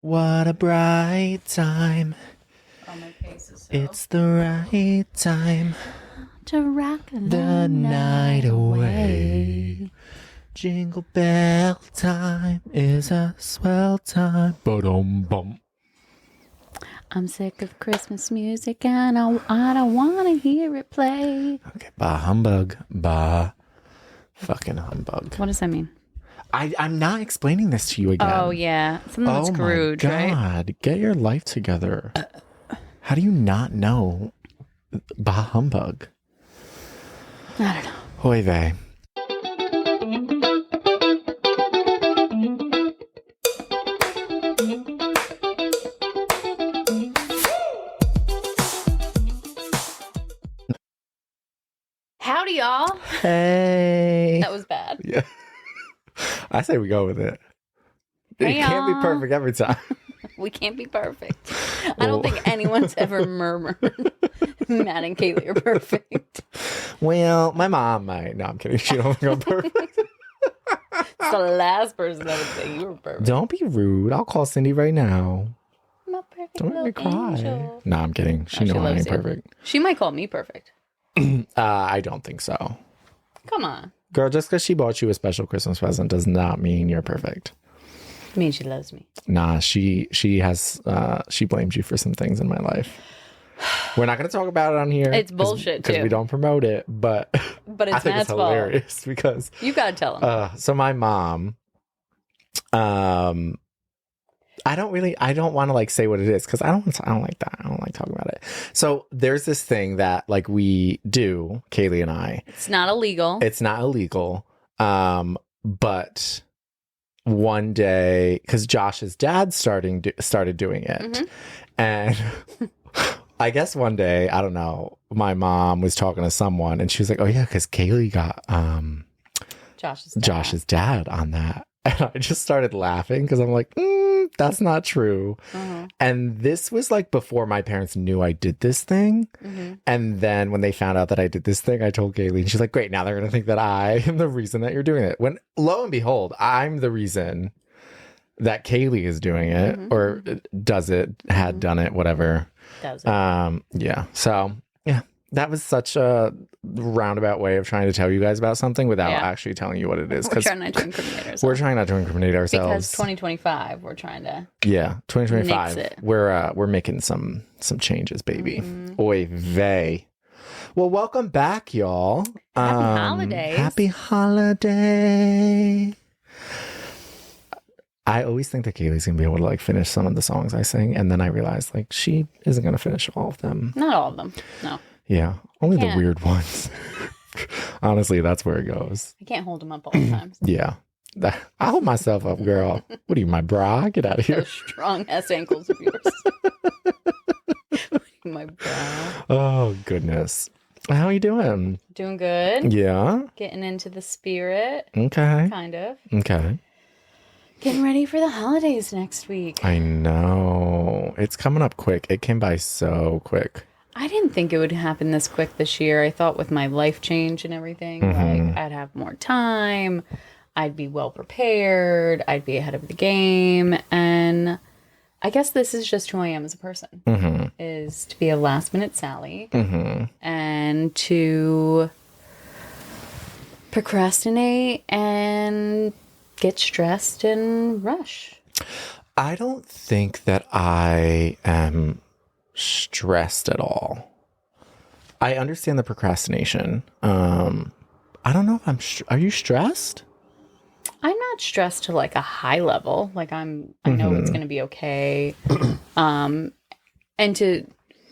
What a bright time. Oh, my face is so... It's the right time to rock the night away. Jingle bell time is a swell time. Ba-dum-bum. I'm sick of Christmas music and I don't want to hear it play. Okay, bah humbug. Bah fucking humbug. What does that mean? I'm not explaining this to you again. Oh, yeah. Something with Scrooge, my God. right? Get your life together. How do you not know bah humbug? I don't know. Hoy vey. Howdy, y'all. Hey. That was bad. Yeah. I say we go with it. Hey, it can't be y'all. perfect every time. We can't be perfect. I don't think anyone's ever murmured Matt and Kaylee are perfect. Well, my mom might. No, I'm kidding. She don't think I'm perfect. It's the last person that would say you were perfect. Don't be rude. I'll call Cindy right now. My perfect Don't make me little cry. angel. No, I'm kidding. She No, knows I loves ain't you. perfect. She might call me perfect. I don't think so. Come on. Girl, just because she bought you a special Christmas present does not mean you're perfect. It means she loves me. Nah, she blames you for some things in my life. We're not going to talk about it on here. It's bullshit, because too. we don't promote it. But But I it's think Matt's it's fault. hilarious because You gotta tell him. so my mom, I don't want to like say what it is because I don't like that. I don't like talking about it. So there's this thing that like we do, Kaylee and I. It's not illegal. It's not illegal. But one day, because Josh's dad started doing it, Mhm. and I guess one day, I don't know, my mom was talking to someone, and she was like, "Oh yeah, because Kaylee got Josh's dad on that," and I just started laughing because I'm like, that's not true. Mhm. And this was like before my parents knew I did this thing. Mhm. And then when they found out that I did this thing, I told Kaylee, and she's like, great, now they're going to think that I am the reason that you're doing it. When lo and behold, I'm the reason that Kaylee is doing it or does it, had done it, whatever. Does it? Yeah. So, yeah, that was such a roundabout way of trying to tell you guys about something without actually telling you what it is. We're trying not to incriminate ourselves. We're trying not to incriminate ourselves. Because 2025, we're trying to... Yeah, 2025. Nix it. We're making some changes, baby. Oy vey. Well, welcome back, y'all. Happy holidays. Happy holiday. I always think that Kaylee's gonna be able to like finish some of the songs I sing, and then I realize like she isn't gonna finish all of them. Not all of them. No. Yeah, only the Can't. weird ones. Honestly, that's where it goes. I can't hold them up all the time. Yeah. I hold myself up, girl. What are you, my bra? Get out of here. Those strong-ass ankles of yours. My brow. Oh, goodness. How are you doing? Doing good. Yeah. Getting into the spirit. Okay. Kind of. Okay. Getting ready for the holidays next week. I know. It's coming up quick. It came by so quick. I didn't think it would happen this quick this year. I thought with my life change and everything, like I'd have more time. I'd be well prepared. I'd be ahead of the game. And I guess this is just who I am as a person, is to be a last minute Sally and to procrastinate and get stressed and rush. I don't think that I am stressed at all. I understand the procrastination. I don't know if I'm... Are you stressed? I'm not stressed to like a high level. Like I know it's going to be okay. And to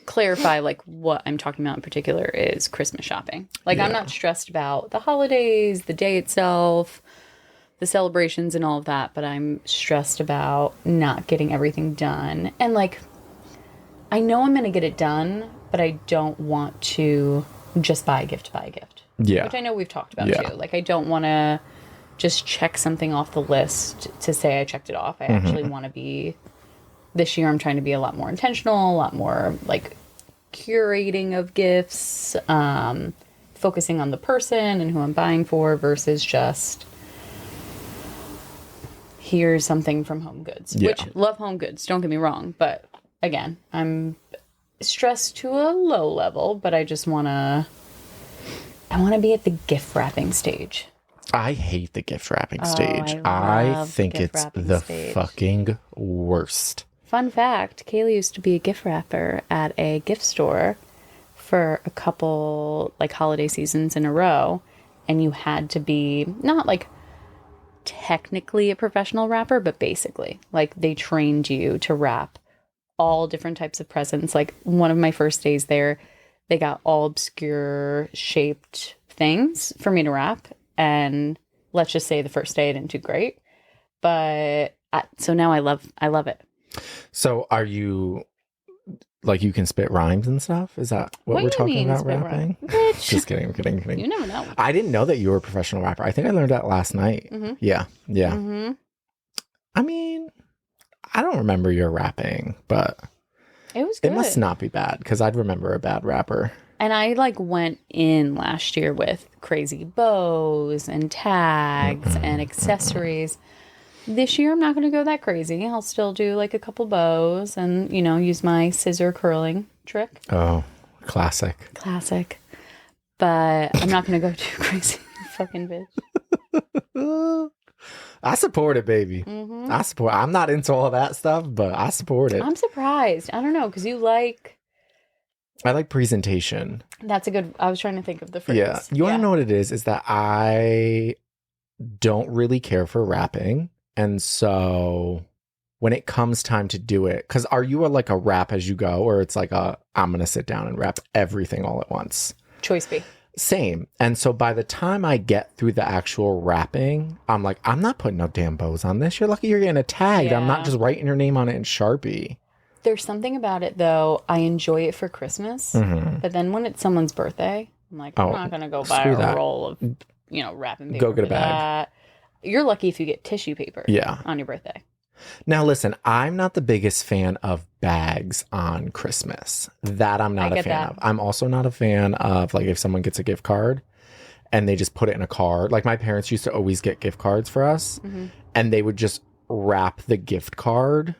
clarify, like what I'm talking about in particular is Christmas shopping. Like I'm not stressed about the holidays, the day itself, the celebrations and all of that, but I'm stressed about not getting everything done. And like, I know I'm going to get it done, but I don't want to just buy a gift to buy a gift. Yeah. Which I know we've talked about too. Like I don't want to just check something off the list to say I checked it off. I actually want to be, this year I'm trying to be a lot more intentional, a lot more like curating of gifts, focusing on the person and who I'm buying for versus just, here's something from Home Goods, Yeah. which love Home Goods. Don't get me wrong. But again, I'm stressed to a low level, but I want to be at the gift wrapping stage. I hate the gift wrapping stage. I I think it's the fucking worst. Fun fact, Kaylee used to be a gift wrapper at a gift store for a couple like holiday seasons in a row, and you had to be not like technically a professional wrapper, but basically like they trained you to wrap all different types of presents. Like one of my first days there, they got all obscure shaped things for me to wrap. And let's just say the first day I didn't do great. But so now I love it. So are you like you can spit rhymes and stuff? Is that what we're talking about rapping? Just kidding, I'm kidding. You never know. I didn't know that you were a professional rapper. I think I learned that last night. Mm-hmm. Yeah. Mm-hmm. I mean, I don't remember your rapping, but it was good. It must not be bad because I'd remember a bad rapper. And I like went in last year with crazy bows and tags and accessories. This year I'm not going to go that crazy. I'll still do like a couple bows and, you know, use my scissor curling trick. Oh, classic. But I'm not going to go too crazy. Fucking bitch. I support it, baby. Mm-hmm. I'm not into all that stuff, but I support it. I'm surprised. I don't know, because I like presentation. That's a good... I was trying to think of the phrase. Yeah. You want to know what it is that I don't really care for rapping. And so when it comes time to do it, because are you like a rap as you go, or it's like I'm going to sit down and rap everything all at once? Choice B. Same. And so by the time I get through the actual rapping, I'm like, I'm not putting no damn bows on this. You're lucky you're getting it tagged. Yeah. I'm not just writing your name on it in Sharpie. There's something about it, though. I enjoy it for Christmas. Mm-hmm. But then when it's someone's birthday, I'm like, I'm not going to go buy a roll of, wrapping paper. Go get a bag. That. You're lucky if you get tissue paper on your birthday. Now, listen, I'm not the biggest fan of bags on Christmas. That I'm not a fan of. I'm also not a fan of, like, if someone gets a gift card and they just put it in a card. Like, my parents used to always get gift cards for us, and they would just wrap the gift card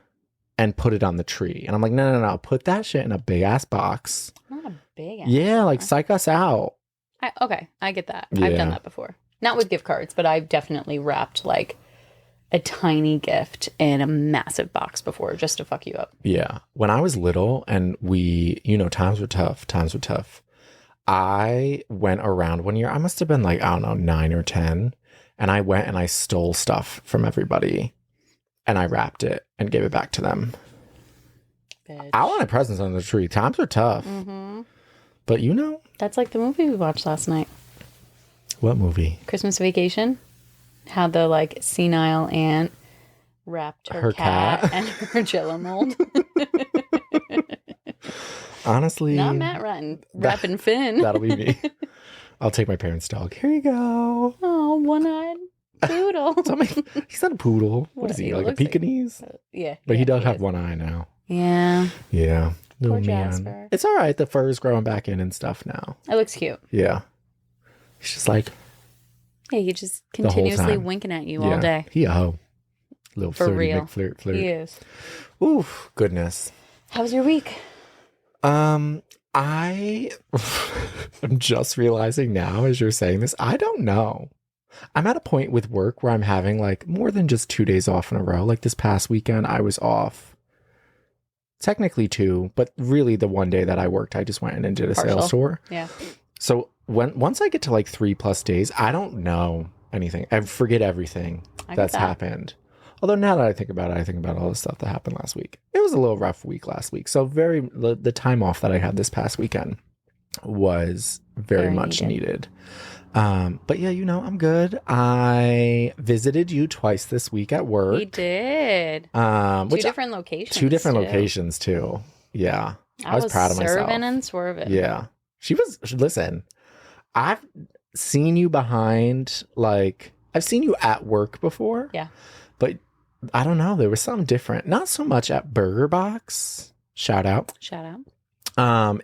and put it on the tree. And I'm like, no. Put that shit in a big-ass box. Not a big ass Yeah, like, psych us out. Okay, I get that. Yeah. I've done that before. Not with gift cards, but I've definitely wrapped, like, a tiny gift in a massive box before just to fuck you up. Yeah. When I was little and times were tough. I went around one year, I must have been like, I don't know, 9 or 10. And I went and I stole stuff from everybody and I wrapped it and gave it back to them. Bitch. I wanted presents under the tree. Times were tough. Mm-hmm. But That's like the movie we watched last night. What movie? Christmas Vacation. How the like senile aunt wrapped her cat and her Jello mold. Honestly, not Matt Ryan wrapping Finn. That'll be me. I'll take my parents' dog. Here you go. Oh, one-eyed poodle. He's not a poodle. What is he? Like a Pekingese? Yeah. But he does have one eye now. Yeah. Yeah. Poor Jasper. It's all right. The fur is growing back in and stuff now. It looks cute. Yeah. He's just like. Yeah, he's just continuously winking at you all day. He a hoe. Little For flirty real. McFlirt. He is. Oof, goodness. How was your week? I'm just realizing now as you're saying this, I don't know. I'm at a point with work where I'm having like more than just 2 days off in a row. Like this past weekend, I was off. Technically 2, but really the one day that I worked, I just went in and did a sales tour. Yeah. So once I get to like 3+ days, I don't know anything. I forget everything that's happened. Although now that I think about it, I think about all the stuff that happened last week. It was a little rough week last week. So the time off that I had this past weekend was very much needed. But yeah, I'm good. I visited you twice this week at work. He did. Two different locations. Two different locations too. Yeah. I was proud of myself. Serving and swerving. Yeah. Listen, I've seen you behind, like, I've seen you at work before. Yeah. But I don't know. There was something different. Not so much at Burger Box. Shout out.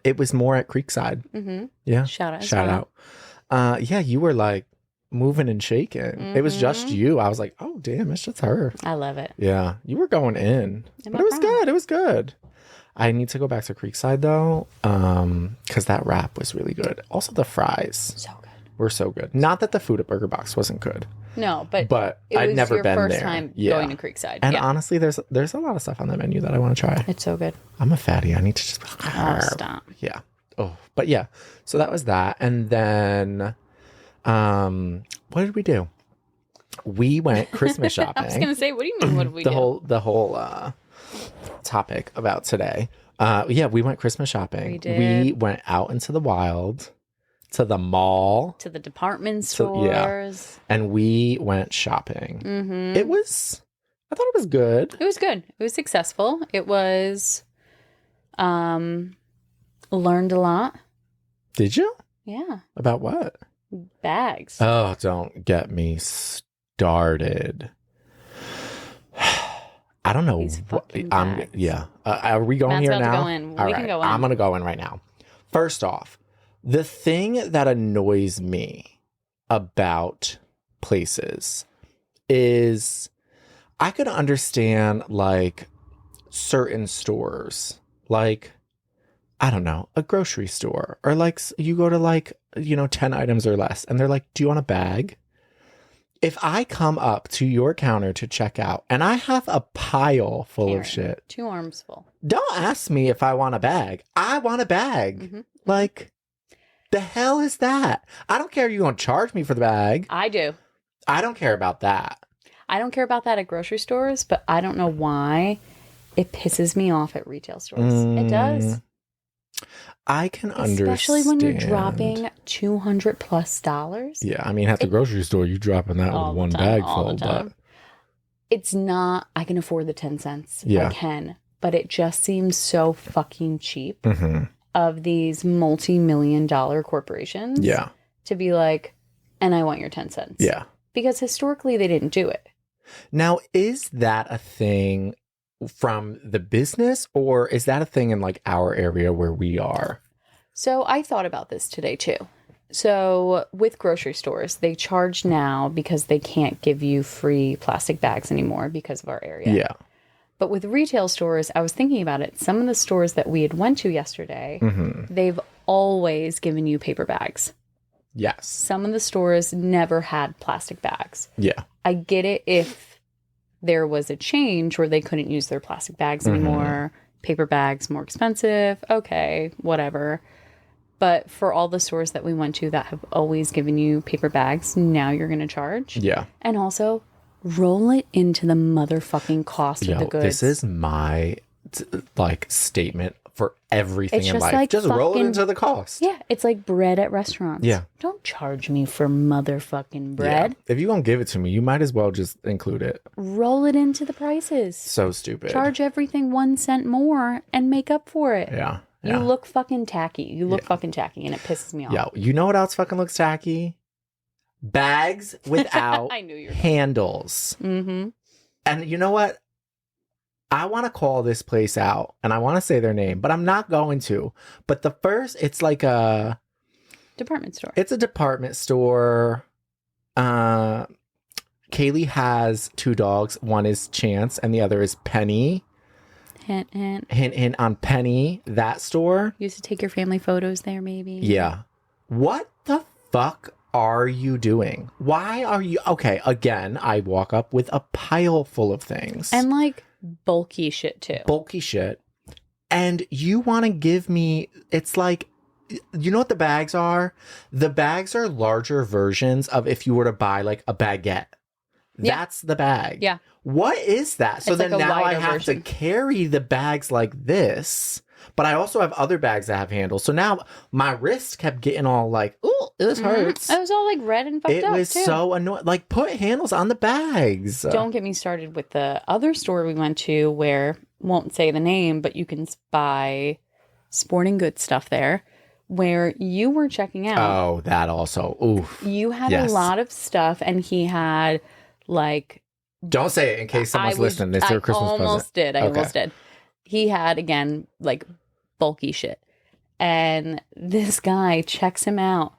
It was more at Creekside. Mm-hmm. Yeah. Shout out. Yeah, you were like moving and shaking. It was just you. I was like, oh, damn, it's just her. I love it. Yeah, you were going in. But it was good. It was good. I need to go back to Creekside, though, because that wrap was really good. Also, the fries. So good. Were so good. Not that the food at Burger Box wasn't good. No, but I'd never been there. It was your first time going to Creekside. And honestly, there's a lot of stuff on the menu that I want to try. It's so good. I'm a fatty. I need to just... Oh, stop. Yeah. Oh, but yeah. So that was that. And then, what did we do? We went Christmas shopping. I was going to say, what do you mean, what did we do? The whole topic about today. Yeah, we went Christmas shopping. We did. We went out into the wild. To the mall. To the department stores. And we went shopping. I thought it was good. It was good. It was successful. It was, learned a lot. Did you? Yeah. About what? Bags. Oh, don't get me started. I don't know. Are we going Matt's here about now? To go in. All we right. can go in. I'm going to go in right now. First off, the thing that annoys me about places is I could understand like certain stores, like, I don't know, a grocery store, or like you go to like, 10 items or less and they're like, do you want a bag? If I come up to your counter to check out and I have a pile full of shit, 2 arms full. Don't ask me if I want a bag. I want a bag. Like, the hell is that? I don't care if you're going to charge me for the bag. I do. I don't care about that. I don't care about that at grocery stores, but I don't know why it pisses me off at retail stores. It does. I can understand. Especially when you're dropping $200+. Yeah, I mean, at the grocery store, you're dropping that with one bag full. But it's not, I can afford the 10 cents. Yeah. I can. But it just seems so fucking cheap. Of these multi-million-dollar corporations to be like, and I want your 10 cents. Yeah. Because historically, they didn't do it. Now, is that a thing from the business, or is that a thing in like our area where we are? So I thought about this today, too. So with grocery stores, they charge now because they can't give you free plastic bags anymore because of our area. Yeah. But with retail stores, I was thinking about it. Some of the stores that we had went to yesterday, they've always given you paper bags. Yes. Some of the stores never had plastic bags. Yeah. I get it if there was a change where they couldn't use their plastic bags anymore. Paper bags more expensive. Okay, whatever. But for all the stores that we went to that have always given you paper bags, now you're going to charge. Yeah. And also, roll it into the motherfucking cost of the goods. This is my statement for everything It's in just life. like just roll it fucking- into the cost. Yeah, it's like bread at restaurants. Yeah. Don't charge me for motherfucking bread. Yeah. If you're going to give it to me, you might as well just include it. Roll it into the prices. So stupid. Charge everything 1 cent more and make up for it. Yeah. You look fucking tacky. You look fucking tacky, and it pisses me off. Yeah. You know what else fucking looks tacky? Bags without I knew you were handles. Mm-hmm. And you know what? I want to call this place out, and I want to say their name, but I'm not going to. But the first, it's like a department store. It's a department store. Kaylee has 2 dogs. One is Chance, and the other is Penny. Hint, hint. Hint, hint on Penny. That store. You used to take your family photos there, maybe. Yeah. What the fuck are you doing? Why are you... Okay, again, I walk up with a pile full of things. And like bulky shit too. Bulky shit. And you want to give me... It's like... You know what the bags are? The bags are larger versions of if you were to buy like a baguette. Yeah. That's the bag. Yeah. What is that? So It's then like a now I wider have version. to carry the bags like this. But I also have other bags that have handles. So now my wrist kept getting all like, ooh, this hurts. It was all like red and fucked It up was too. so annoying. Like, put handles on the bags. Don't get me started with the other store we went to where, won't say the name, but you can buy sporting goods stuff there, where you were checking out. Oh, that also. Oof. You had Yes. a lot of stuff, and he had like... Don't say it in case someone's listening. It's their Christmas present. I almost did. He had, again, like bulky shit. And this guy checks him out,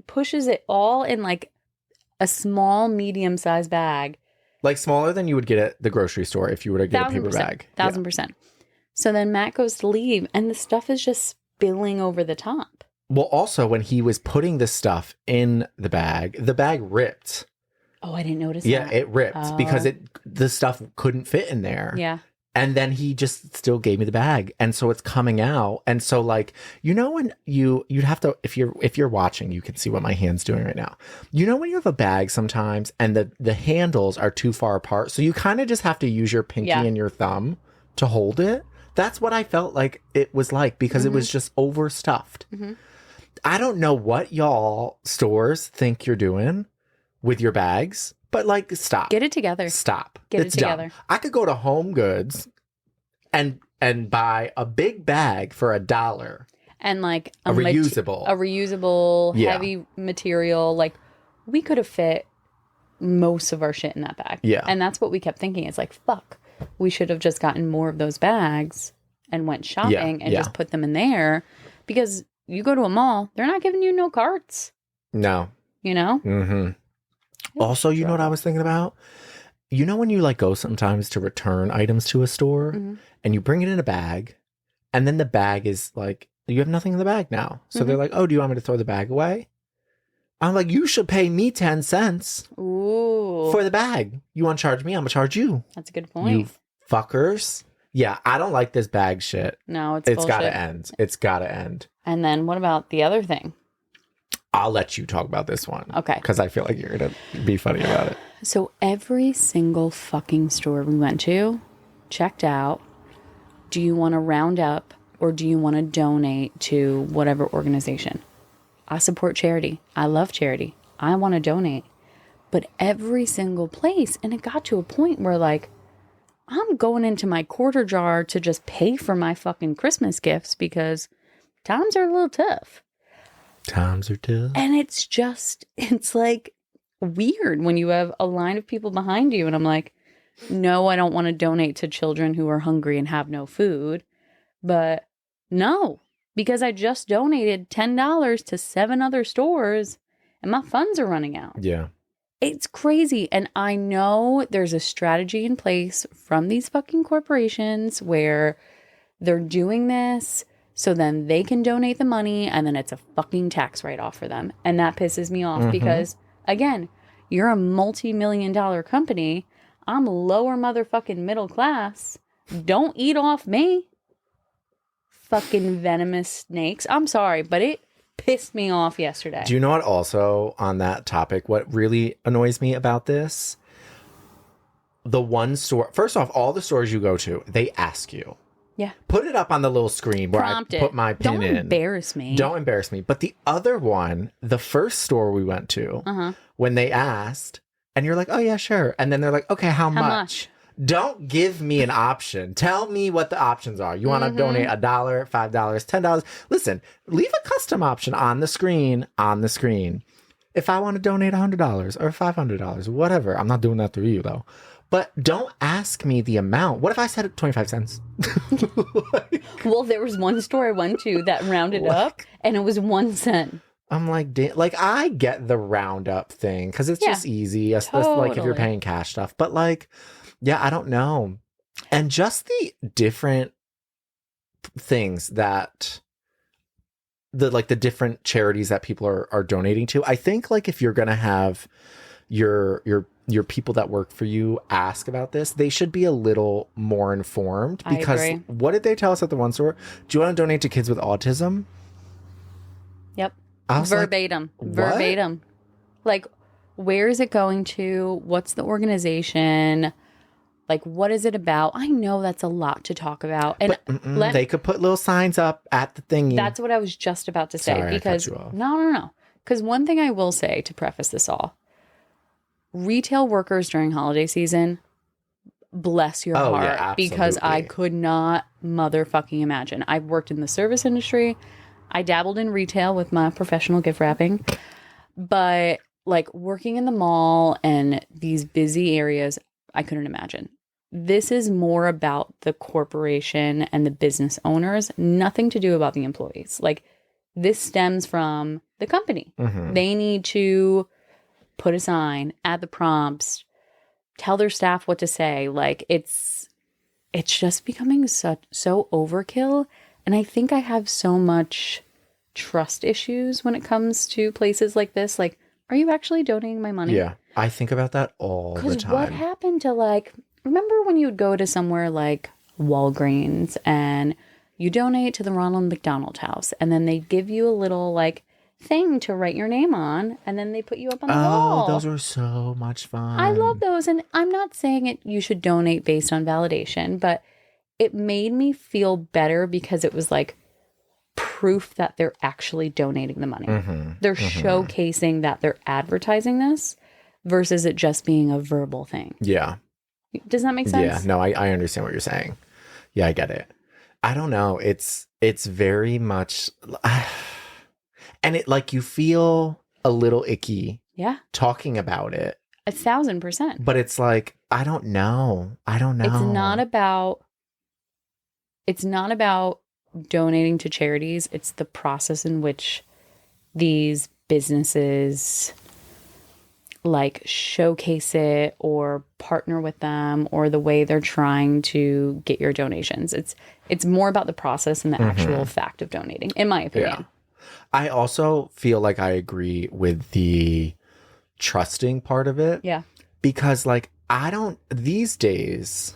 pushes it all in like a small, medium-sized bag. Like smaller than you would get at the grocery store if you were to get a paper bag. 1,000%. So then Matt goes to leave and the stuff is just spilling over the top. Well, also when he was putting the stuff in the bag ripped. Oh, I didn't notice Yeah, that. it ripped because the stuff couldn't fit in there. Yeah. And then he just still gave me the bag. And so it's coming out. And so like, you know, when you'd have to, if you're watching, you can see what my hand's doing right now. You know, when you have a bag sometimes and the handles are too far apart. So you kind of just have to use your pinky and your thumb to hold it. That's what I felt like it was like because it was just overstuffed. I don't know what y'all stores think you're doing with your bags. But like, stop. Get it together. Stop. Get It's it together. dumb. I could go to Home Goods and buy a big bag for $1. And like A reusable. heavy material. Like we could have fit most of our shit in that bag. Yeah. And that's what we kept thinking. It's like, fuck, we should have just gotten more of those bags and went shopping and just put them in there. Because you go to a mall, they're not giving you no carts. No. You know? Mm-hmm. Also, you know what I was thinking about? You know when you like go sometimes to return items to a store and you bring it in a bag and then the bag is like, you have nothing in the bag now. So they're like, oh, do you want me to throw the bag away? I'm like, you should pay me 10 cents for the bag. You want to charge me? I'm going to charge you. That's a good point. You fuckers. Yeah, I don't like this bag shit. No, it's got to end. It's got to end. And then what about the other thing? I'll let you talk about this one. Okay. Because I feel like you're going to be funny about it. So every single fucking store we went to, checked out, do you want to round up or do you want to donate to whatever organization? I support charity. I love charity. I want to donate. But every single place, and it got to a point where like, I'm going into my quarter jar to just pay for my fucking Christmas gifts because times are a little tough. Times are tough. And it's like weird when you have a line of people behind you. And I'm like, no, I don't want to donate to children who are hungry and have no food. But no, because I just donated $10 to 7 other stores and my funds are running out. Yeah. It's crazy. And I know there's a strategy in place from these fucking corporations where they're doing this so then they can donate the money and then it's a fucking tax write-off for them. And that pisses me off because, again, you're a multi-million-dollar company. I'm lower motherfucking middle class. Don't eat off me. Fucking venomous snakes. I'm sorry, but it pissed me off yesterday. Do you know what also on that topic, what really annoys me about this? The one store, first off, all the stores you go to, they ask you. Yeah. Put it up on the little screen where I put my pin in. Don't embarrass me. Don't embarrass me. But the other one, the first store we went to, when they asked, and you're like, oh yeah, sure. And then they're like, okay, how much? Don't give me an option. Tell me what the options are. You want to donate $1, $5, $10. Listen, leave a custom option on the screen, If I want to donate $100 or $500, whatever. I'm not doing that through you though. But don't ask me the amount. What if I said 25 cents? Well, there was one store I went to that rounded up and it was 1 cent. I'm like, I get the roundup thing because it's just easy. Like if you're paying cash stuff. But like, yeah, I don't know. And just the different things that the different charities that people are donating to. I think like if you're going to have your people that work for you ask about this, they should be a little more informed because what did they tell us at the one store? Do you want to donate to kids with autism? Yep. Verbatim. Like, verbatim. Like, where is it going to? What's the organization? Like, what is it about? I know that's a lot to talk about. And they could put little signs up at the thingy. That's what I was just about to say. Sorry, because I cut you off. No. Because one thing I will say to preface this all, retail workers during holiday season, bless your heart. Yeah, because I could not motherfucking imagine. I've worked in the service industry. I dabbled in retail with my professional gift wrapping. But like working in the mall and these busy areas, I couldn't imagine. This is more about the corporation and the business owners, nothing to do about the employees. Like this stems from the company. They need to put a sign, add the prompts, tell their staff what to say. Like it's just becoming so overkill. And I think I have so much trust issues when it comes to places like this. Like, are you actually donating my money? Yeah. I think about that all the time. Because what happened to like, remember when you would go to somewhere like Walgreens and you donate to the Ronald McDonald House and then they give you a little like thing to write your name on and then they put you up on the wall. Oh, those were so much fun. I love those. And I'm not saying you should donate based on validation, but it made me feel better because it was like proof that they're actually donating the money. They're showcasing that they're advertising this versus it just being a verbal thing. Yeah. Does that make sense? Yeah. No, I understand what you're saying. Yeah, I get it. I don't know. It's very much, and it like you feel a little icky. Yeah. Talking about it. 1,000%. But it's like, I don't know. It's not about donating to charities. It's the process in which these businesses like showcase it or partner with them or the way they're trying to get your donations. It's more about the process and the actual fact of donating, in my opinion. Yeah. I also feel like I agree with the trusting part of it. Yeah. Because like these days,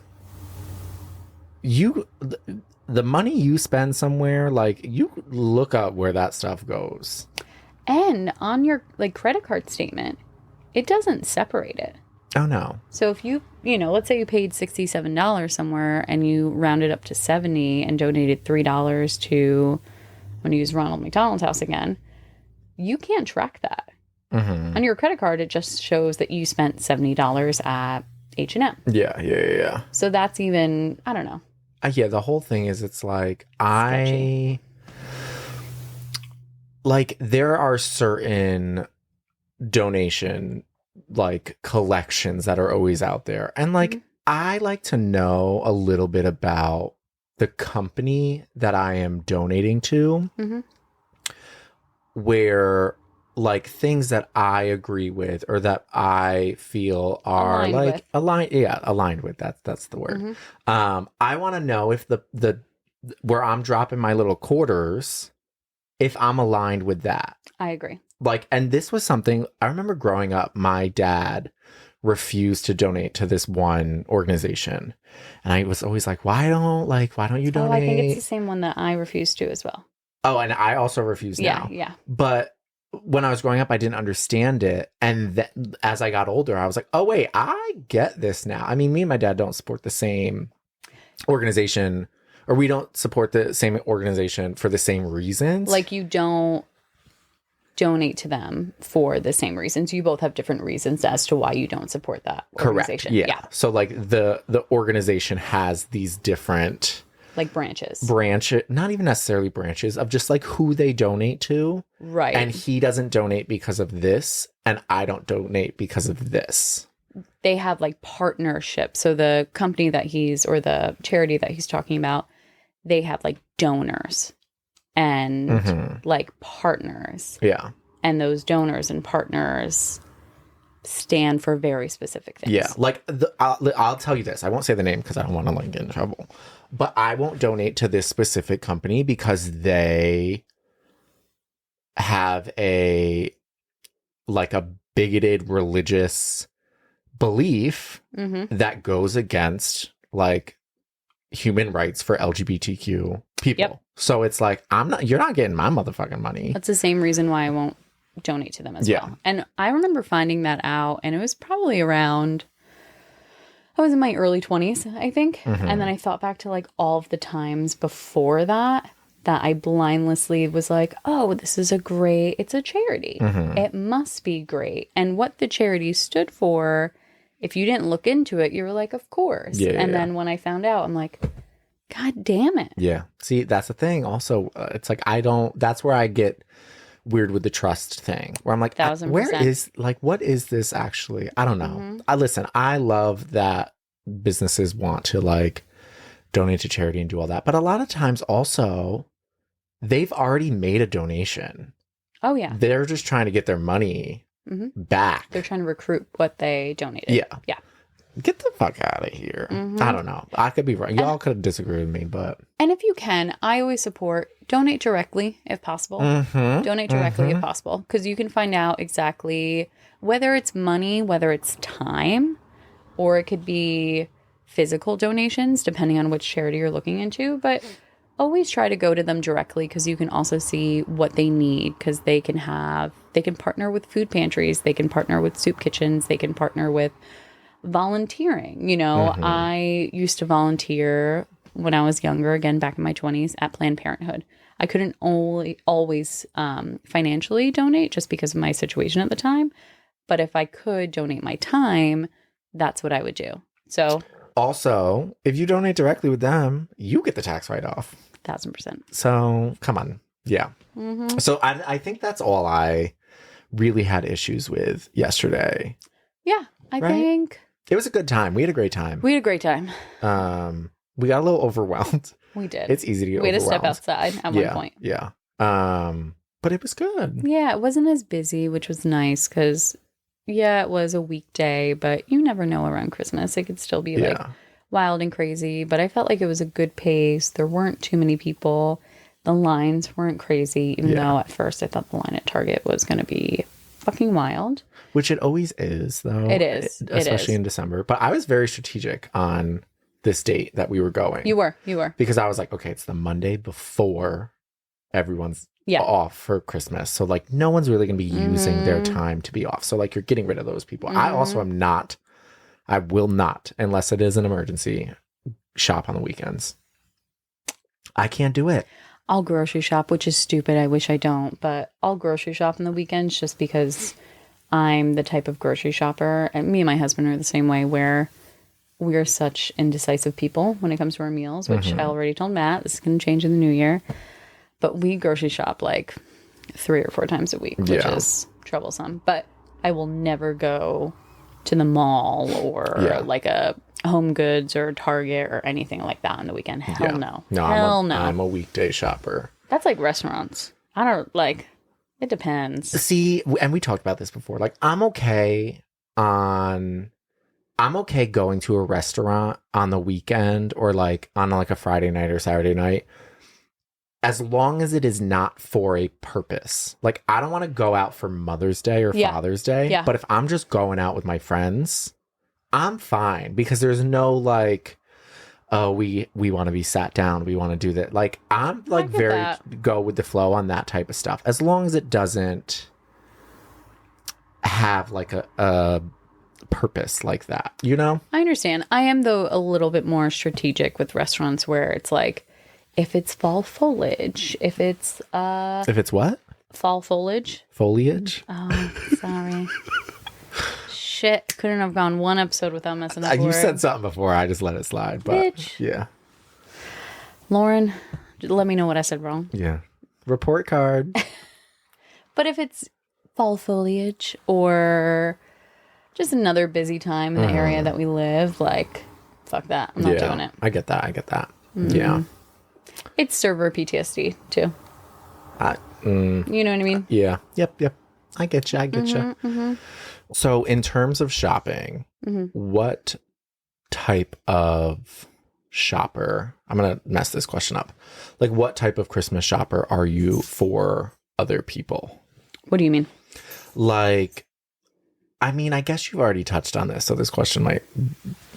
the money you spend somewhere, like you look up where that stuff goes. And on your like credit card statement, it doesn't separate it. Oh, no. So if let's say you paid $67 somewhere and you rounded up to 70 and donated $3 to, I'm going to use Ronald McDonald's House again, you can't track that. On your credit card, it just shows that you spent $70 at H&M. Yeah. So that's even, I don't know. Yeah, the whole thing is it's like, Sketchy. there are certain donation like collections that are always out there. And like, I like to know a little bit about the company that I am donating to, where like things that I agree with or that I feel are aligned with. That's the word. I want to know if the where I'm dropping my little quarters, if I'm aligned with that. I agree. Like, and this was something I remember growing up, my dad refused to donate to this one organization. And I was always like, why don't you donate? Oh, I think it's the same one that I refused to as well. Oh, and I also refuse now. Yeah. But when I was growing up, I didn't understand it. And as I got older, I was like, oh, wait, I get this now. I mean, me and my dad don't support the same organization, or we don't support the same organization for the same reasons. Like you don't donate to them for the same reasons. You both have different reasons as to why you don't support that organization. Correct. Yeah. So like the organization has these different like branches, not even necessarily branches of just like who they donate to. Right. And he doesn't donate because of this, and I don't donate because of this. They have like partnerships. So the company that or the charity that he's talking about, they have like donors and like partners. Yeah. And those donors and partners stand for very specific things. Yeah. Like I'll tell you this. I won't say the name because I don't want to like get in trouble. But I won't donate to this specific company because they have a bigoted religious belief that goes against like human rights for LGBTQ people. Yep. So it's like, you're not getting my motherfucking money. That's the same reason why I won't donate to them as well. And I remember finding that out, and it was probably around, I was in my early 20s, I think. And then I thought back to like all of the times before that I blindlessly was like, oh, this is it's a charity. It must be great. And what the charity stood for, if you didn't look into it, you were like, of course. Then when I found out, I'm like, God damn it. Yeah. See, that's the thing. Also, it's like, that's where I get weird with the trust thing, where I'm like, 1,000%. What is this actually? I don't know. I love that businesses want to like donate to charity and do all that. But a lot of times also, they've already made a donation. Oh, yeah. They're just trying to get their money back. They're trying to recruit what they donated. Yeah. Yeah. Get the fuck out of here. I don't know. I could be wrong. Y'all could disagree with me, but. And if you can, I always support donate directly if possible. Donate directly if possible. Because you can find out exactly whether it's money, whether it's time, or it could be physical donations, depending on which charity you're looking into. But always try to go to them directly because you can also see what they need because they can partner with food pantries, they can partner with soup kitchens, they can partner with volunteering. You know, I used to volunteer when I was younger, again, back in my 20s at Planned Parenthood. I couldn't always financially donate just because of my situation at the time. But if I could donate my time, that's what I would do. So also, if you donate directly with them, you get the tax write-off. 1000%. So come on. Yeah. So I think that's all I really had issues with yesterday. Yeah, I think it was a good time. We had a great time. We got a little overwhelmed. We did. It's easy to get we had overwhelmed. to step outside at one point. Yeah. But it was good. Yeah, it wasn't as busy, which was nice because, yeah, it was a weekday, but you never know around Christmas. It could still be like wild and crazy, but I felt like it was a good pace. There weren't too many people. The lines weren't crazy, even though at first I thought the line at Target was going to be fucking wild. Which it always is, though. It is. Especially in December. But I was very strategic on this date that we were going. You were. Because I was like, okay, it's the Monday before everyone's off for Christmas. So, like, no one's really going to be using their time to be off. So, like, you're getting rid of those people. I also am not, I will not, unless it is an emergency, shop on the weekends. I can't do it. I'll grocery shop, which is stupid. I wish I don't. But I'll grocery shop on the weekends just because I'm the type of grocery shopper. And me and my husband are the same way where we're such indecisive people when it comes to our meals, which I already told Matt. This is going to change in the new year. But we grocery shop like 3 or 4 times a week, which is troublesome. But I will never go to the mall or like a Home Goods or Target or anything like that on the weekend. Hell no. Hell no. I'm a weekday shopper. That's like restaurants. I don't like, it depends. See, and we talked about this before. Like, I'm okay going to a restaurant on the weekend or like on like a Friday night or Saturday night, as long as it is not for a purpose. Like, I don't want to go out for Mother's Day or Father's Day. Yeah. But if I'm just going out with my friends, I'm fine because there's no like, oh, we want to be sat down. We want to do that. Like, I'm like go with the flow on that type of stuff. As long as it doesn't have like a purpose like that, you know? I understand. I am, though, a little bit more strategic with restaurants where it's like, if it's fall foliage, if it's what? Fall foliage. Foliage? Oh, sorry. Shit, couldn't have gone one episode without messing up. You said something before, I just let it slide. But bitch. Yeah. Lauren, let me know what I said wrong. Yeah. Report card. But if it's fall foliage or just another busy time in the area that we live, like, fuck that. I'm not doing it. I get that. Yeah. It's server PTSD, too. You know what I mean? Yeah. Yep. I get you. So in terms of shopping, what type of shopper, I'm going to mess this question up. Like, what type of Christmas shopper are you for other people? What do you mean? Like, I mean, I guess you've already touched on this, so this question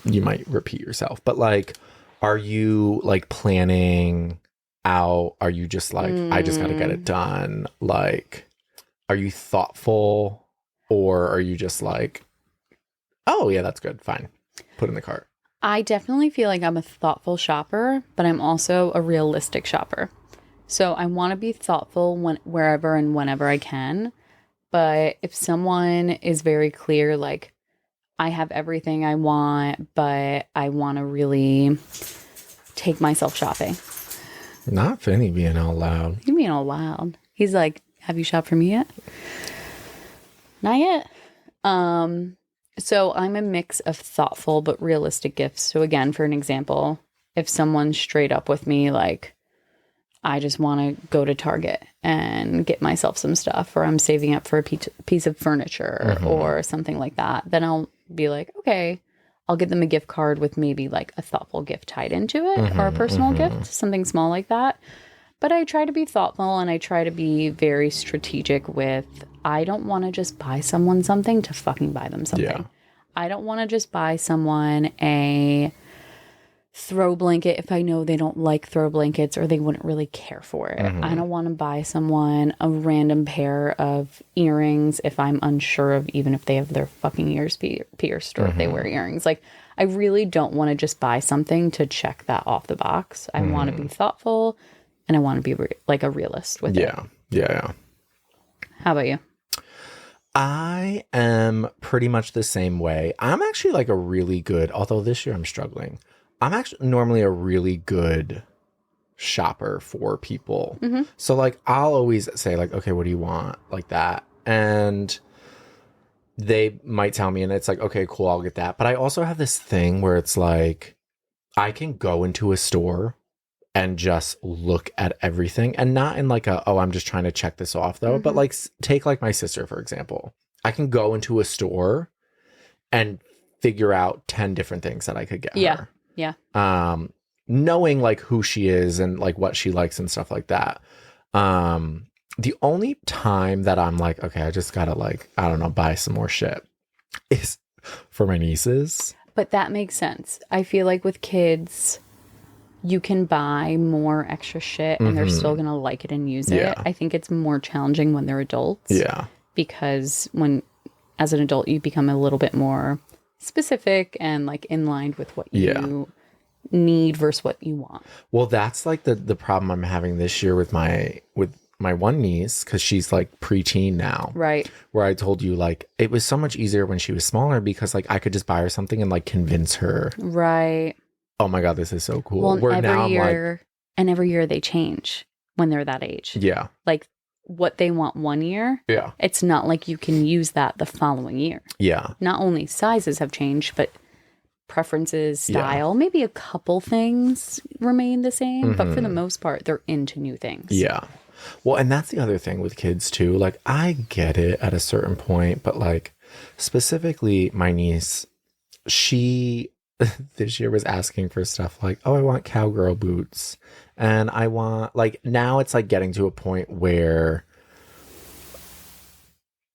you might repeat yourself, but like, are you like planning out? Are you just like, I just got to get it done? Like, are you thoughtful? Or are you just like, oh, yeah, that's good. Fine. Put in the cart. I definitely feel like I'm a thoughtful shopper, but I'm also a realistic shopper. So I want to be thoughtful wherever and whenever I can. But if someone is very clear, like, I have everything I want, but I want to really take myself shopping. Not Finny being all loud. He's being all loud. He's like, have you shopped for me yet? Not yet. So I'm a mix of thoughtful but realistic gifts. So again, for an example, if someone's straight up with me, like, I just want to go to Target and get myself some stuff, or I'm saving up for a piece of furniture or something like that, then I'll be like, okay, I'll get them a gift card with maybe like a thoughtful gift tied into it or a personal gift, something small like that. But I try to be thoughtful and I try to be very strategic with, I don't want to just buy someone something to fucking buy them something. Yeah. I don't want to just buy someone a throw blanket if I know they don't like throw blankets or they wouldn't really care for it. I don't want to buy someone a random pair of earrings if I'm unsure of even if they have their fucking ears pierced or if they wear earrings. Like, I really don't want to just buy something to check that off the box. I want to be thoughtful and I want to be like a realist with it. Yeah. How about you? I am pretty much the same way. I'm actually like a really good, although this year I'm struggling. I'm actually normally a really good shopper for people. So like I'll always say like, okay, what do you want? Like that. And they might tell me and it's like, okay, cool, I'll get that. But I also have this thing where it's like, I can go into a store and just look at everything, and not in like a, oh, I'm just trying to check this off though. But like take like my sister, for example. I can go into a store and figure out 10 different things that I could get her. Yeah. Knowing like who she is and like what she likes and stuff like that. The only time that I'm like, okay, I just gotta like, I don't know, buy some more shit is for my nieces. But that makes sense. I feel like with kids, you can buy more extra shit and they're still going to like it and use it. I think it's more challenging when they're adults. Yeah. Because when, as an adult, you become a little bit more specific and like in line with what you need versus what you want. Well, that's like the problem I'm having this year with my one niece, because she's like preteen now. Right. Where I told you like it was so much easier when she was smaller because like I could just buy her something and like convince her. Right. Oh my God, this is so cool. Well, Where now I'm like, every year they change when they're that age. Yeah. Like what they want one year. Yeah. It's not like you can use that the following year. Yeah. Not only sizes have changed, but preferences, style, maybe a couple things remain the same, but for the most part, they're into new things. Yeah. Well, and that's the other thing with kids too. Like I get it at a certain point, but like specifically my niece, she this year was asking for stuff like, oh, I want cowgirl boots. And I want, like, now it's like getting to a point where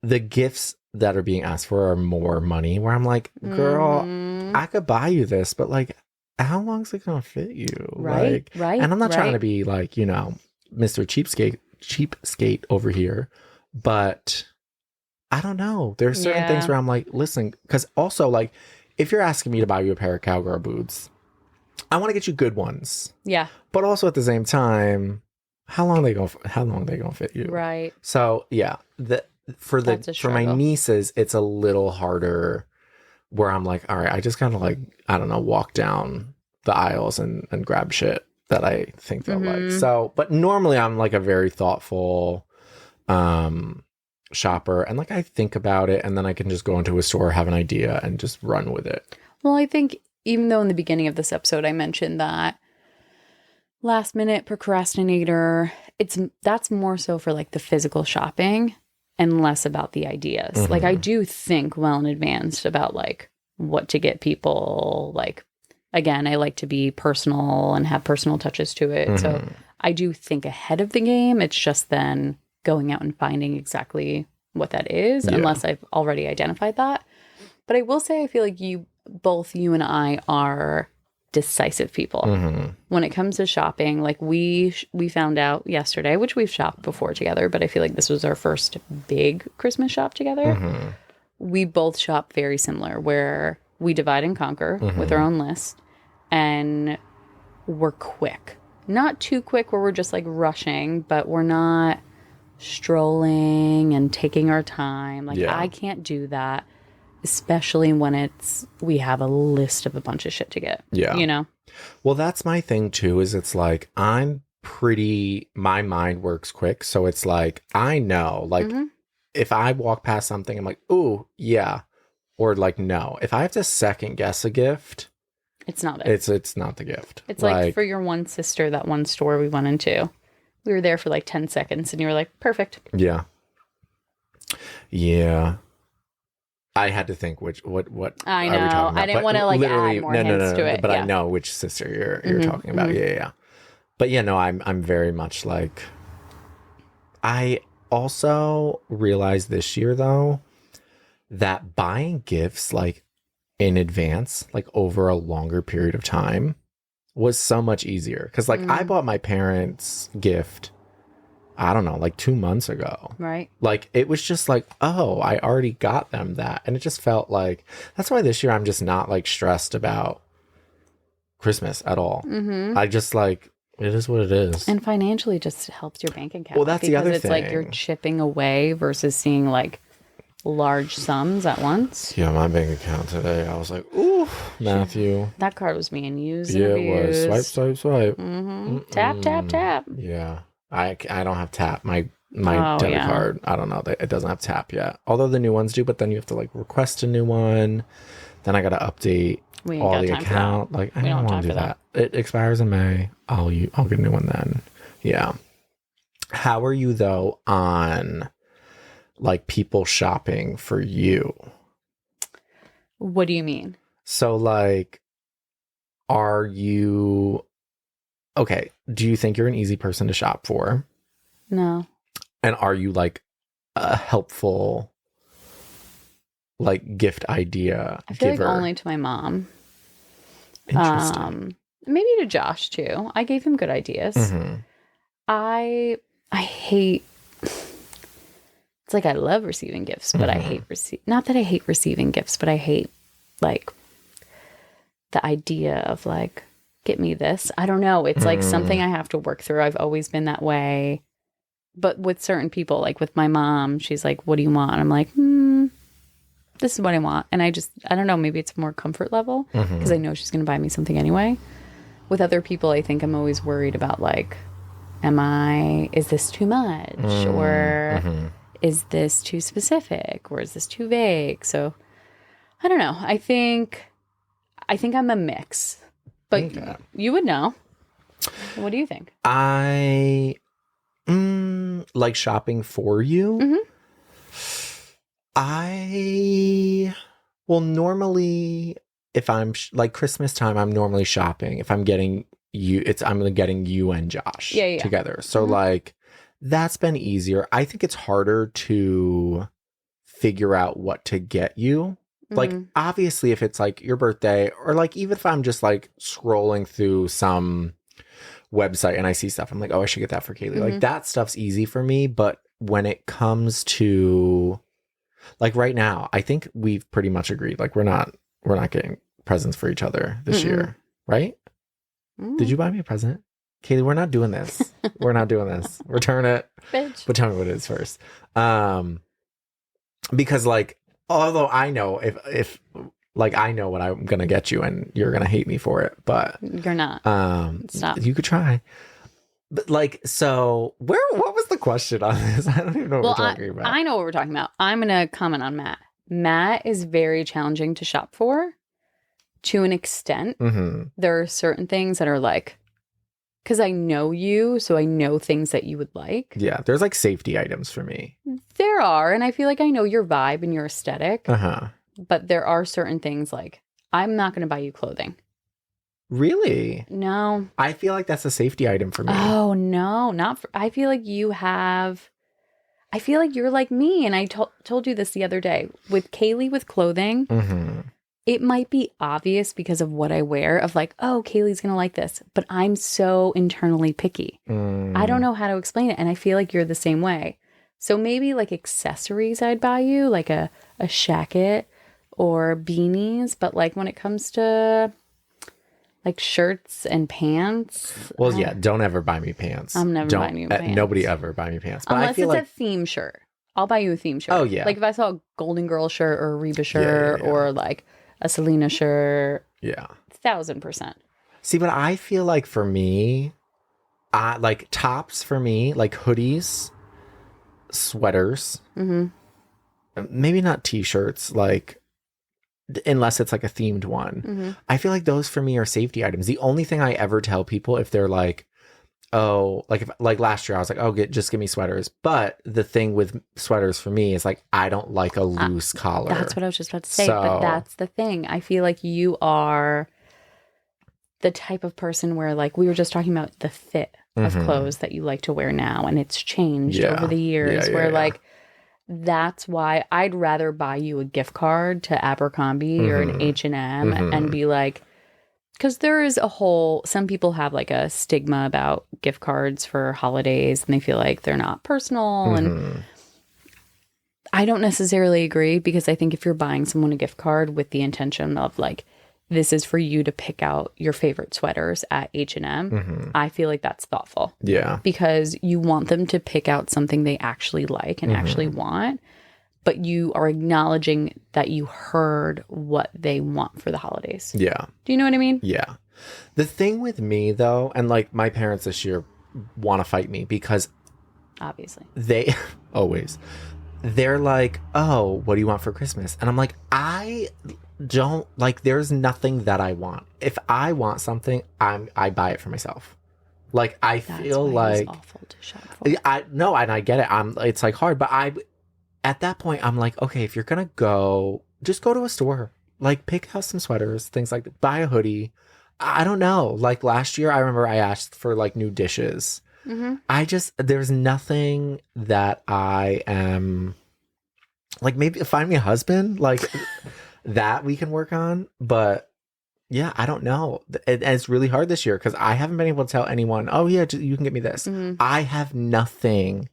the gifts that are being asked for are more money, where I'm like, girl, I could buy you this, but like, how long is it going to fit you? Right. Like, and I'm not trying to be like, you know, Mr. Cheapskate over here, but I don't know. There's certain things where I'm like, listen, because also like, if you're asking me to buy you a pair of cowgirl boots, I want to get you good ones. Yeah. But also at the same time, how long they gonna fit you? Right. So yeah, for my nieces, it's a little harder. Where I'm like, all right, I just kind of like, I don't know, walk down the aisles and grab shit that I think they'll like. So, but normally I'm like a very thoughtful shopper, and like I think about it, and then I can just go into a store, have an idea, and just run with it. Well, I think even though in the beginning of this episode I mentioned that last minute procrastinator, that's more so for like the physical shopping and less about the ideas. Like I do think well in advance about like what to get people. Like again, I like to be personal and have personal touches to it. So I do think ahead of the game. It's just then going out and finding exactly what that is, unless I've already identified that. But I will say, I feel like both you and I are decisive people when it comes to shopping. Like we found out yesterday, which we've shopped before together, but I feel like this was our first big Christmas shop together. We both shop very similar, where we divide and conquer with our own list, and we're quick. Not too quick where we're just like rushing, but we're not strolling and taking our time. Like I can't do that, especially when we have a list of a bunch of shit to get. Yeah. You know? Well, that's my thing too, is it's like my mind works quick. So it's like, I know, like if I walk past something, I'm like, ooh, yeah. Or like, no. If I have to second guess a gift, it's not it. It's not the gift. It's like for your one sister, that one store we went into. We were there for like 10 seconds and you were like, perfect. Yeah. Yeah. I had to think what I are we know. talking about? I didn't want to like add more hints to it. But yeah. I know which sister you're talking about. Yeah. But yeah, no, I'm very much like, I also realized this year though that buying gifts like in advance, like over a longer period of time, was so much easier. Because like I bought my parents gift, I don't know, like 2 months ago. Right. Like it was just like, oh, I already got them that. And it just felt like, that's why this year I'm just not like stressed about Christmas at all. I just like, it is what it is. And financially just helps your bank account. Well, that's the other thing. Because it's like you're chipping away versus seeing like large sums at once. Yeah, my bank account today, I was like, ooh, Matthew. That card was being used Yeah, and it was. Swipe, swipe. Tap, tap, tap. Yeah. I don't have tap. My debit card, I don't know. It doesn't have tap yet. Although the new ones do, but then you have to like request a new one. Then I got to update all the account. Like, I don't want to do that. It expires in May. I'll get a new one then. Yeah. How are you though on like people shopping for you? What do you mean? So like, are you okay? Do you think you're an easy person to shop for? No. And are you like a helpful like gift idea I feel giver? like only to my mom. Interesting. Maybe to Josh too. I gave him good ideas. I hate, it's like I love receiving gifts, but I hate not that I hate receiving gifts, but I hate like the idea of like, get me this. I don't know. It's like something I have to work through. I've always been that way. But with certain people, like with my mom, she's like, what do you want? And I'm like, this is what I want. And I don't know, maybe it's more comfort level because I know she's going to buy me something anyway. With other people, I think I'm always worried about like, is this too much? Or is this too specific? Or is this too vague? So I don't know. I think I'm a mix. But you would know. What do you think? I like shopping for you. Normally if I'm like Christmas time, I'm normally shopping. If I'm getting you, I'm getting you and Josh together. So like that's been easier. I think it's harder to figure out what to get you. Like, obviously, if it's like your birthday, or like even if I'm just like scrolling through some website and I see stuff, I'm like, oh, I should get that for Kaylee. Like that stuff's easy for me. But when it comes to like right now, I think we've pretty much agreed. Like we're not getting presents for each other this year, right? Did you buy me a present? Kaylee, we're not doing this. We're not doing this. Return it. Bitch. But tell me what it is first. Because like, although I know if like I know what I'm gonna get you and you're gonna hate me for it, but you're not. Stop. You could try. But like, so what was the question on this? I don't even know what we're talking about. I know what we're talking about. I'm gonna comment on Matt. Matt is very challenging to shop for to an extent. There are certain things that are like, because I know you, so I know things that you would like. Yeah, there's like safety items for me. There are, and I feel like I know your vibe and your aesthetic. But there are certain things like, I'm not going to buy you clothing. Really? No. I feel like that's a safety item for me. Oh, no. Not for, I feel like I feel like you're like me, and I told you this the other day. With Kaylee with clothing, it might be obvious because of what I wear of like, oh, Kaylee's going to like this. But I'm so internally picky. I don't know how to explain it. And I feel like you're the same way. So maybe like accessories I'd buy you, like a shacket or beanies. But like when it comes to like shirts and pants. Well, yeah, don't ever buy me pants. I'm never buying you pants. Nobody ever buy me pants. But unless I feel it's like a theme shirt. I'll buy you a theme shirt. Oh, yeah. Like if I saw a Golden Girl shirt or a Reba shirt or like a Selena shirt. Yeah. 1000%. See, but I feel like for me, like tops for me, like hoodies, sweaters, maybe not t-shirts, like unless it's like a themed one. I feel like those for me are safety items. The only thing I ever tell people if they're like, oh, like if like last year I was like, oh, just give me sweaters. But the thing with sweaters for me is like I don't like a loose collar. That's what I was just about to say. But that's the thing. I feel like you are the type of person where, like, we were just talking about the fit of clothes that you like to wear now, and it's changed over the years. Like, that's why I'd rather buy you a gift card to Abercrombie or an H&M and be like, because there is some people have like a stigma about gift cards for holidays and they feel like they're not personal. And I don't necessarily agree, because I think if you're buying someone a gift card with the intention of like, this is for you to pick out your favorite sweaters at H&M, I feel like that's thoughtful. Yeah. Because you want them to pick out something they actually like and actually want, but you are acknowledging that you heard what they want for the holidays. Yeah. Do you know what I mean? Yeah. The thing with me, though, and like my parents this year want to fight me because obviously they always, they're like, oh, what do you want for Christmas? And I'm like, I don't like, there's nothing that I want. If I want something, I buy it for myself. Like I feel like it's awful to shop for. I no, and I get it. It's like hard, but at that point I'm like, okay, if you're gonna go, just go to a store. Like pick out some sweaters, things like that. Buy a hoodie. I don't know. Like last year, I remember I asked for like new dishes. There's nothing that I am like, maybe find me a husband like that we can work on. But yeah, I don't know. And it's really hard this year because I haven't been able to tell anyone, oh yeah, you can get me this. I have nothing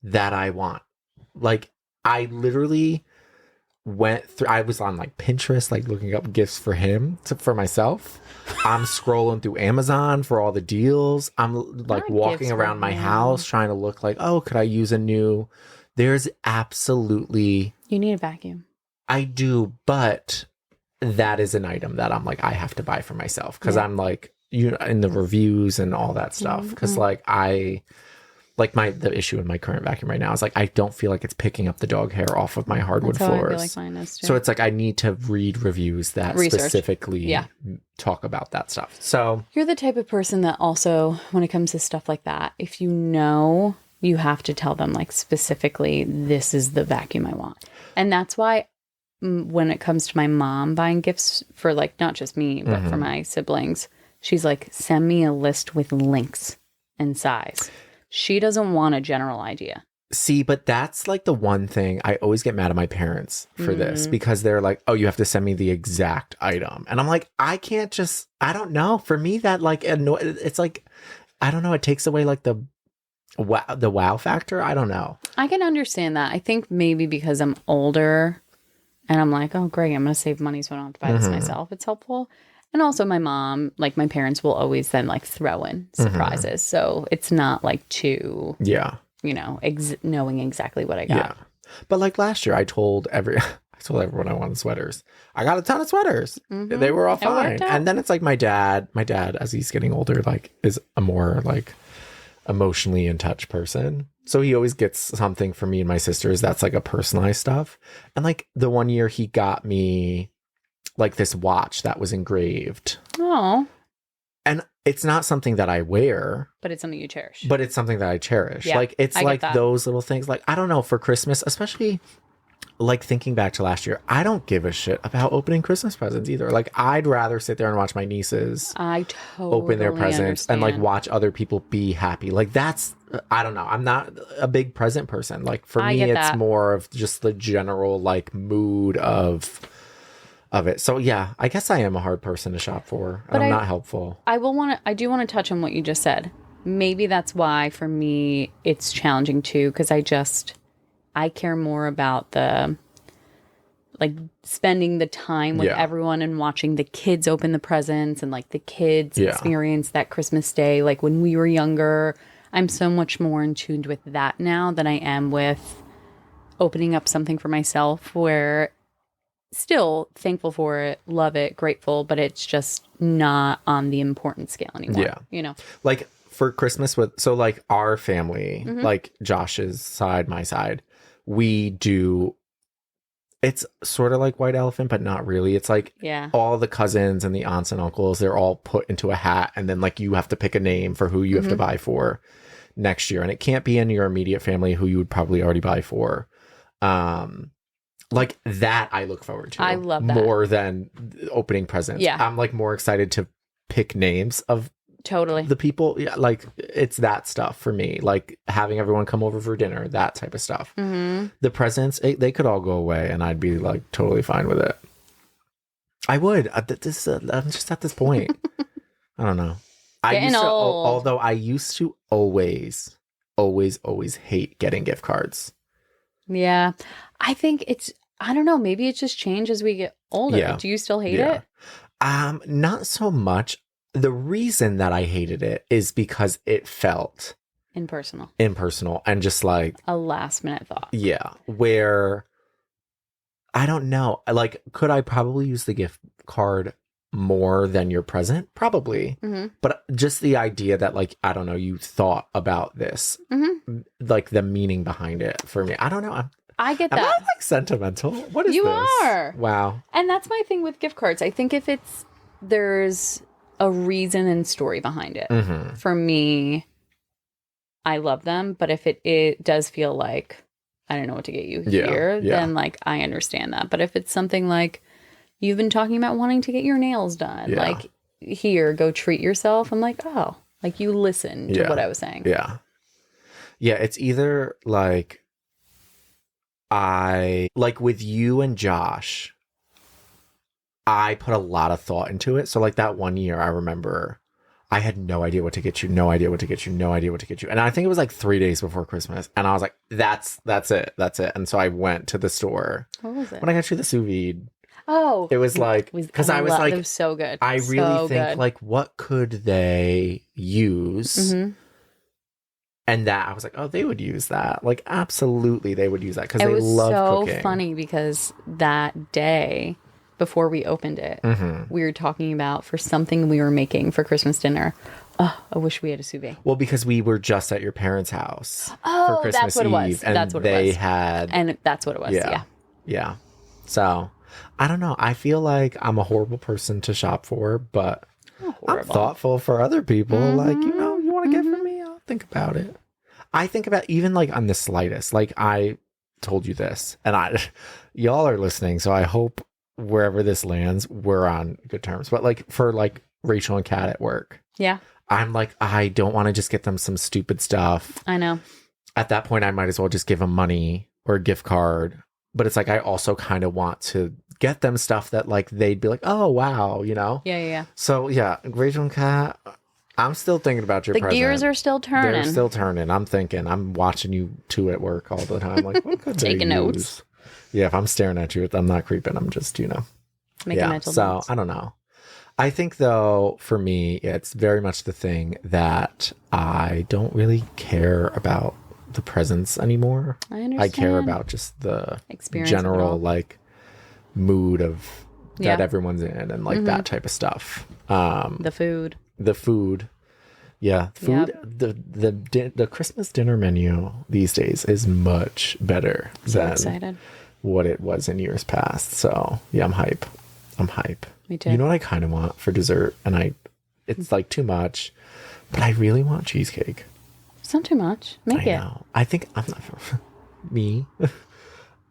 that I want. Like I literally I was on like Pinterest, like looking up gifts for him for myself. I'm scrolling through Amazon for all the deals. I'm like walking around my house trying to look like, oh, could I use there's absolutely. You need a vacuum. I do, but that is an item that I'm like, I have to buy for myself because I'm like, in the reviews and all that stuff. Because like the issue in my current vacuum right now is like I don't feel like it's picking up the dog hair off of my hardwood That's how floors. I feel like mine is too. So it's like I need to read reviews that specifically talk about that stuff. So you're the type of person that also, when it comes to stuff like that, if you know, you have to tell them like specifically, this is the vacuum I want. And that's why when it comes to my mom buying gifts for like not just me, but for my siblings, she's like, send me a list with links and size. She doesn't want a general idea. See, but that's like the one thing I always get mad at my parents for this, because they're like, oh, you have to send me the exact item. And I'm like, I can't just, I don't know. For me, that like, it's like, I don't know. It takes away like the wow factor. I don't know. I can understand that. I think maybe because I'm older and I'm like, oh, great, I'm going to save money so I don't have to buy this myself. It's helpful. And also my mom, like my parents will always then like throw in surprises. So it's not like too, knowing exactly what I got. Yeah. But like last year I told everyone I wanted sweaters. I got a ton of sweaters. They were all fine. And then it's like my dad, as he's getting older, like is a more like emotionally in touch person. So he always gets something for me and my sisters that's like a personalized stuff. And like the one year he got me like this watch that was engraved. Oh. And it's not something that I wear. But it's something you cherish. But it's something that I cherish. Yeah, like it's like those little things. Like, I don't know, for Christmas, especially like thinking back to last year, I don't give a shit about opening Christmas presents either. Like I'd rather sit there and watch my nieces open their presents and like watch other people be happy. Like that's, I don't know. I'm not a big present person. Like for me, it's more of just the general like mood of it. So yeah, I guess I am a hard person to shop for. But I'm not helpful. I do want to touch on what you just said. Maybe that's why for me it's challenging too, because I care more about the like spending the time with everyone and watching the kids open the presents and like the kids experience that Christmas day. Like when we were younger, I'm so much more in tune with that now than I am with opening up something for myself, where still thankful for it, love it, grateful, but it's just not on the important scale anymore. Yeah. You know, like for Christmas so like our family, like Josh's side, my side, we do It's sort of like White Elephant, but not really. It's like Yeah. all the cousins and the aunts and uncles, they're all put into a hat, and then like you have to pick a name for who you have to buy for next year. And it can't be in your immediate family who you would probably already buy for. Like that I look forward to. I love that. More than opening presents. Yeah. I'm like more excited to pick names of Totally. the people. Yeah, like it's that stuff for me. Like having everyone come over for dinner, that type of stuff. The presents, they could all go away and I'd be like totally fine with it. I would. I'm just at this point. I don't know. Getting old. Although I used to always hate getting gift cards. Yeah. I think I don't know, maybe it just changed as we get older. Yeah. Do you still hate it? Not so much. The reason that I hated it is because it felt Impersonal and just like a last minute thought. Yeah, where I don't know, like could I probably use the gift card more than your present? Probably. But just the idea that like, I don't know, you thought about this, like the meaning behind it for me. I don't know. I get that. Am I like sentimental? What is you this? are. Wow. And that's my thing with gift cards. I think if there's a reason and story behind it. For me, I love them, but if it does feel like I don't know what to get you here, then like I understand that. But if it's something like you've been talking about wanting to get your nails done, like here, go treat yourself. I'm like, oh, like you listened to what I was saying. Yeah. Yeah, it's either like like with you and Josh, I put a lot of thought into it. So like that one year I remember I had no idea what to get you, no idea what to get you, no idea what to get you. And I think it was like 3 days before Christmas. And I was like, that's it. And so I went to the store. What was it? When I got you the sous vide. Oh. It was like, because I was like, it was so good. I really think like, what could they use? And that I was like, oh, they would use that. Like, absolutely, they would use that because they love cooking. It was so funny because that day before we opened it, we were talking about for something we were making for Christmas dinner. Oh, I wish we had a sous vide. Well, because we were just at your parents' house for Christmas that's what Eve, it was. And that's what they it was. had, and that's what it was. Yeah. So I don't know. I feel like I'm a horrible person to shop for, but I'm thoughtful for other people. Like, you know, you want to get from me? I'll think about it. I think about even like on the slightest, like I told you this and y'all are listening. So I hope wherever this lands, we're on good terms, but like for like Rachel and Kat at work. Yeah. I'm like, I don't want to just get them some stupid stuff. I know. At that point, I might as well just give them money or a gift card. But it's like, I also kind of want to get them stuff that like, they'd be like, oh, wow, you know? Yeah. So yeah, Rachel and Kat, I'm still thinking about your present. The gears are still turning. They're still turning. I'm thinking. I'm watching you two at work all the time. Like, what could taking they notes. Use? Yeah, if I'm staring at you, I'm not creeping. I'm just, making mental notes. So I don't know. I think though, for me, it's very much the thing that I don't really care about the presents anymore. I understand. I care about just the experience, general like mood of that Yeah. everyone's in and like that type of stuff. The food. The food. Yeah, food. The Christmas dinner menu these days is much better than Excited. what it was in years past. So yeah, I'm hype. Me too. You know what I kind of want for dessert, and it's like too much, but I really want cheesecake. It's not too much. Make I it. know. I think I'm not me.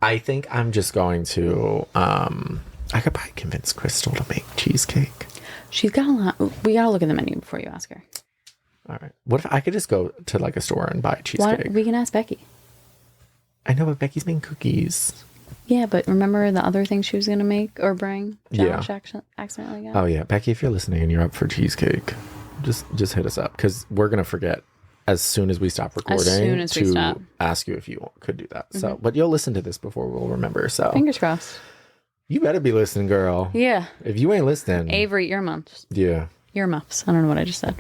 I think I'm just going to. I could probably convince Crystal to make cheesecake. She's got a lot. We gotta look at the menu before you ask her. All right. What if I could just go to like a store and buy cheesecake? We can ask Becky. I know, but Becky's making cookies. Yeah, but remember the other thing she was gonna make or bring? Josh accidentally got. Oh yeah, Becky, if you're listening and you're up for cheesecake, just hit us up because we're gonna forget as soon as we stop recording to ask you if you could do that. So, but you'll listen to this before we'll remember. So fingers crossed. You better be listening, girl. Yeah. If you ain't listening, Avery, earmuffs. Yeah. Earmuffs. I don't know what I just said.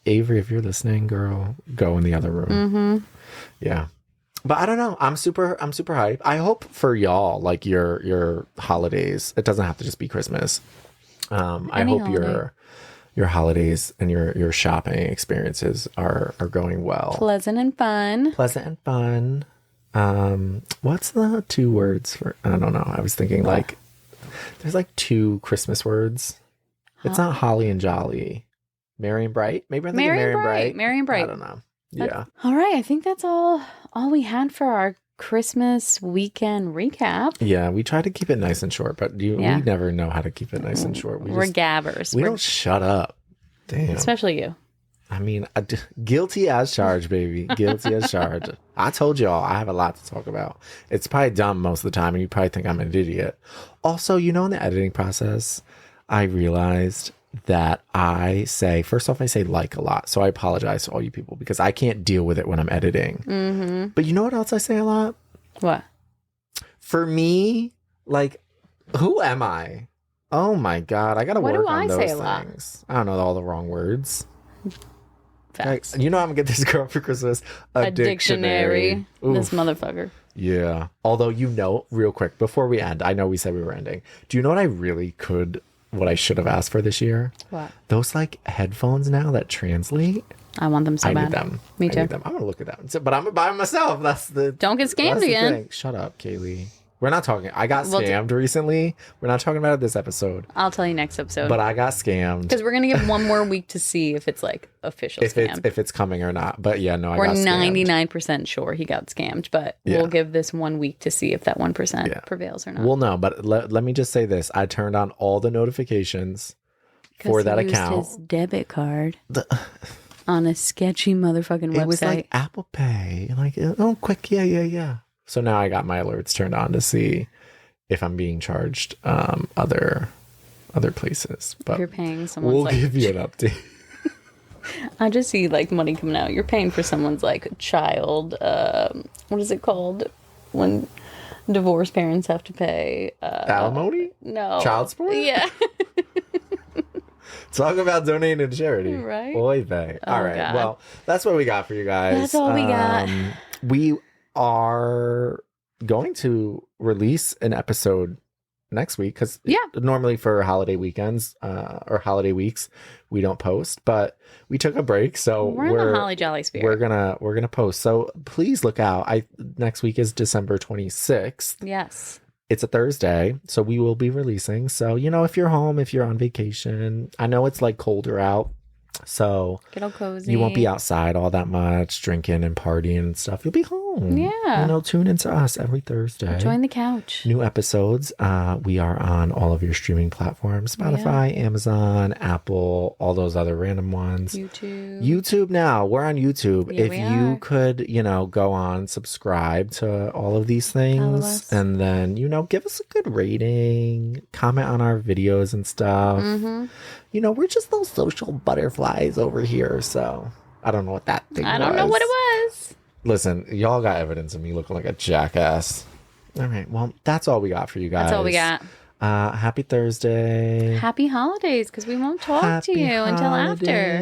Avery, if you're listening, girl, go in the other room. Yeah. But I don't know. I'm super hyped. I hope for y'all, like your holidays, it doesn't have to just be Christmas. I hope holiday. your holidays and your shopping experiences are going well. Pleasant and fun. What's the 2 words for? I don't know. I was thinking like there's like 2 Christmas words. It's not holly and jolly. Merry and bright. Maybe I'm thinking Merry and bright. Merry and bright. I don't know. Yeah. All right. I think that's all we had for our Christmas weekend recap. Yeah, we try to keep it nice and short, but we never know how to keep it nice and short. We're gabbers. We don't shut up. Damn. Especially you. I mean, guilty as charged, baby. Guilty as charged. I told y'all I have a lot to talk about. It's probably dumb most of the time, and you probably think I'm an idiot. Also, in the editing process, I realized that first off, I say like a lot. So I apologize to all you people because I can't deal with it when I'm editing. Mm-hmm. But you know what else I say a lot? What? For me, like, who am I? Oh my God. I got to work on those things. I don't know all the wrong words. Facts. I'm going to get this girl for Christmas a dictionary. This motherfucker. Yeah. Although, real quick, before we end, I know we said we were ending. Do you know what I should have asked for this year? What? Those like headphones now that translate. I want them so bad. I need them. Me too. I'm going to look at them. But I'm going to buy them myself. Don't get scammed again. Shut up, Kaylee. We're not talking. I got scammed recently. We're not talking about it this episode. I'll tell you next episode. But I got scammed. Because we're going to give one more week to see if it's like official scam. If it's coming or not. But yeah, no, I got scammed. We're 99% sure he got scammed. But we'll give this 1 week to see if that 1% prevails or not. Well, no, but let me just say this. I turned on all the notifications for that account. His debit card on a sketchy motherfucking website. It was like Apple Pay. Like, oh, quick. Yeah. So now I got my alerts turned on to see if I'm being charged other places. But if you're paying someone, we'll give you an update. I just see like money coming out. You're paying for someone's like child. What is it called when divorced parents have to pay alimony? No, child support. Yeah. Talk about donating to charity, right? Oy vey. All right. God. Well, that's what we got for you guys. That's all we got. We are going to release an episode next week because normally for holiday weekends or holiday weeks we don't post, but we took a break, so we're in the holly jolly spirit. We're gonna post, so please look out. Next week is December 26th. Yes, it's a Thursday, so we will be releasing. So if you're home, if you're on vacation, I know it's like colder out, so get all cozy. You won't be outside all that much drinking and partying and stuff. You'll be home. Yeah. Tune into us every Thursday. Join the couch. New episodes. We are on all of your streaming platforms. Spotify, Amazon, Apple, all those other random ones. YouTube now. We're on YouTube. Yeah, if you could, go on, subscribe to all of these things. And then, give us a good rating. Comment on our videos and stuff. Mm-hmm. We're just those social butterflies over here. So I don't know what that thing was. I don't know what it was. Listen, y'all got evidence of me looking like a jackass. All right. Well, that's all we got for you guys. That's all we got. Happy Thursday. Happy holidays, because we won't talk to you until after.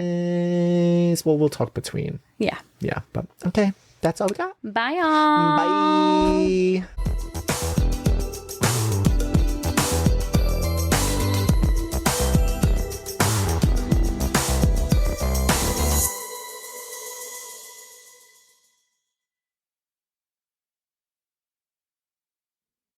Well, we'll talk between. Yeah. Yeah. But okay. That's all we got. Bye, y'all. Bye.